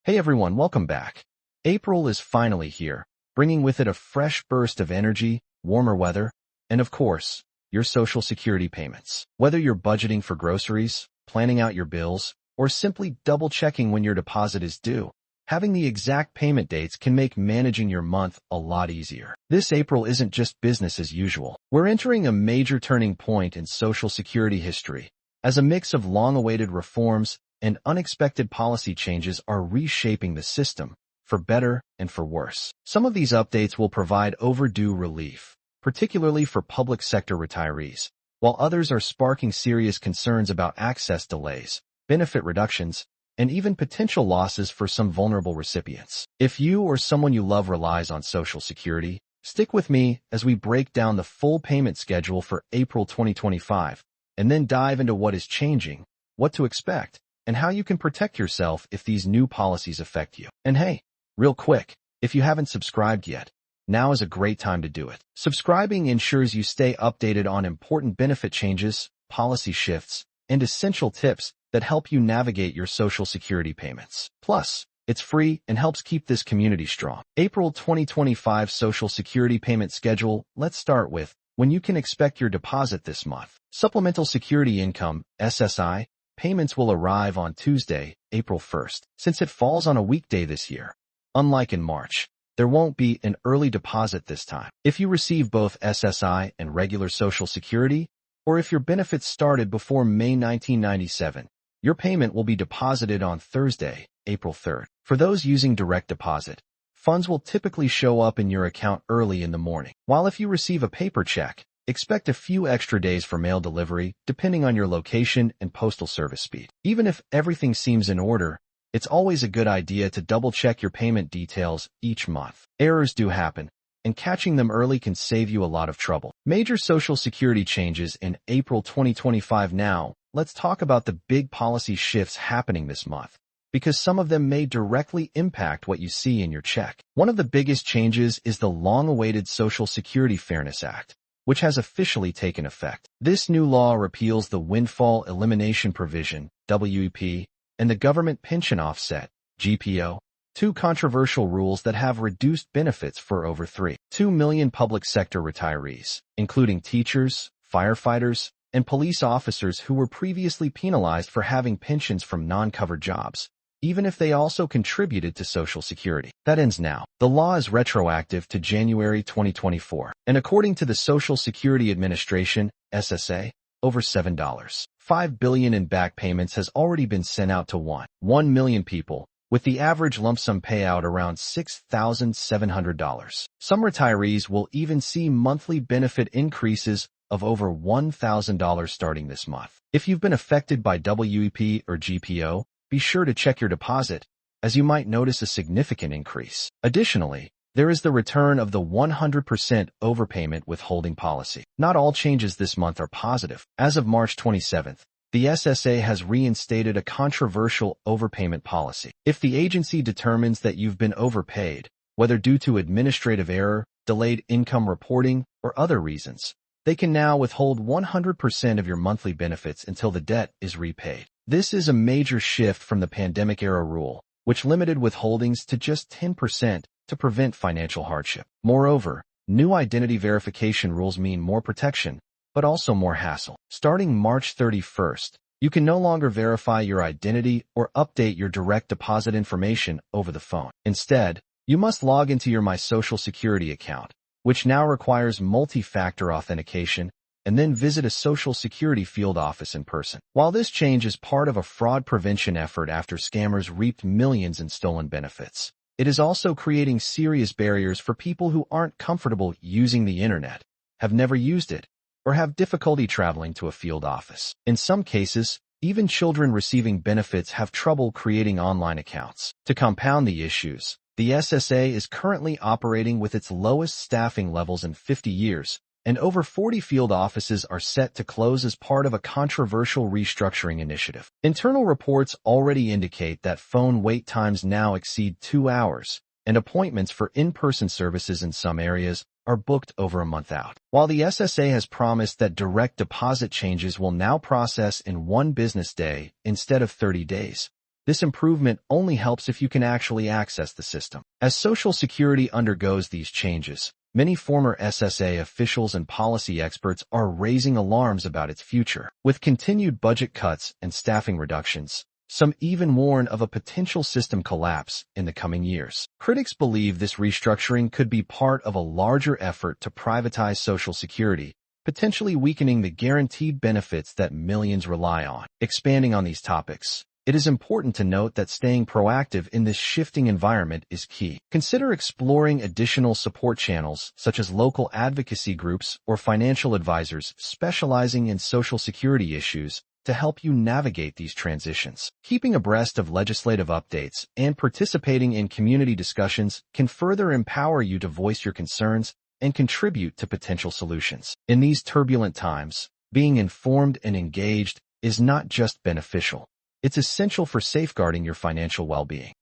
Hey everyone, welcome back. April is finally here, bringing with it a fresh burst of energy, warmer weather, and of course, your Social Security payments. Whether you're budgeting for groceries, planning out your bills, or simply double-checking when your deposit is due, having the exact payment dates can make managing your month a lot easier. This April isn't just business as usual. We're entering a major turning point in Social Security history, as a mix of long-awaited reforms and unexpected policy changes are reshaping the system, for better and for worse. Some of these updates will provide overdue relief, particularly for public sector retirees, while others are sparking serious concerns about access delays, benefit reductions, and even potential losses for some vulnerable recipients. If you or someone you love relies on Social Security, stick with me as we break down the full payment schedule for April 2025, and then dive into what is changing, what to expect, and how you can protect yourself if these new policies affect you. And hey, real quick, if you haven't subscribed yet, now is a great time to do it. Subscribing ensures you stay updated on important benefit changes, policy shifts, and essential tips that help you navigate your Social Security payments. Plus, it's free and helps keep this community strong. April 2025 Social Security payment schedule. Let's start with when you can expect your deposit this month. Supplemental Security Income, SSI, payments will arrive on Tuesday, April 1st. Since it falls on a weekday this year, unlike in March, there won't be an early deposit this time. If you receive both SSI and regular Social Security, or if your benefits started before May 1997, your payment will be deposited on Thursday, April 3rd. For those using direct deposit, funds will typically show up in your account early in the morning. While if you receive a paper check, expect a few extra days for mail delivery, depending on your location and postal service speed. Even if everything seems in order, it's always a good idea to double-check your payment details each month. Errors do happen, and catching them early can save you a lot of trouble. Major Social Security changes in April 2025. Now, let's talk about the big policy shifts happening this month, because some of them may directly impact what you see in your check. One of the biggest changes is the long-awaited Social Security Fairness Act, which has officially taken effect. This new law repeals the Windfall Elimination Provision, WEP, and the Government Pension Offset, GPO, two controversial rules that have reduced benefits for over 3.2 million public sector retirees, including teachers, firefighters, and police officers who were previously penalized for having pensions from non-covered jobs, even if they also contributed to Social Security. That ends now. The law is retroactive to January 2024, and according to the Social Security Administration, SSA, over $7.5 billion in back payments has already been sent out to 1 million people, with the average lump sum payout around $6,700. Some retirees will even see monthly benefit increases of over $1,000 starting this month. If you've been affected by WEP or GPO, be sure to check your deposit, as you might notice a significant increase. Additionally, there is the return of the 100% overpayment withholding policy. Not all changes this month are positive. As of March 27th, the SSA has reinstated a controversial overpayment policy. If the agency determines that you've been overpaid, whether due to administrative error, delayed income reporting, or other reasons, they can now withhold 100% of your monthly benefits until the debt is repaid. This is a major shift from the pandemic-era rule, which limited withholdings to just 10% to prevent financial hardship. Moreover, new identity verification rules mean more protection, but also more hassle. Starting March 31st, you can no longer verify your identity or update your direct deposit information over the phone. Instead, you must log into your My Social Security account, which now requires multi-factor authentication, and then visit a Social Security field office in person. While this change is part of a fraud prevention effort after scammers reaped millions in stolen benefits, it is also creating serious barriers for people who aren't comfortable using the internet, have never used it, or have difficulty traveling to a field office. In some cases, even children receiving benefits have trouble creating online accounts. To compound the issues, the SSA is currently operating with its lowest staffing levels in 50 years, and over 40 field offices are set to close as part of a controversial restructuring initiative. Internal reports already indicate that phone wait times now exceed 2 hours, and appointments for in-person services in some areas are booked over a month out. While the SSA has promised that direct deposit changes will now process in 1 business day instead of 30 days, This improvement only helps if you can actually access the system. As Social Security undergoes these changes, many former SSA officials and policy experts are raising alarms about its future. With continued budget cuts and staffing reductions, some even warn of a potential system collapse in the coming years. Critics believe this restructuring could be part of a larger effort to privatize Social Security, potentially weakening the guaranteed benefits that millions rely on. Expanding on these topics, it is important to note that staying proactive in this shifting environment is key. Consider exploring additional support channels such as local advocacy groups or financial advisors specializing in Social Security issues to help you navigate these transitions. Keeping abreast of legislative updates and participating in community discussions can further empower you to voice your concerns and contribute to potential solutions. In these turbulent times, being informed and engaged is not just beneficial. It's essential for safeguarding your financial well-being.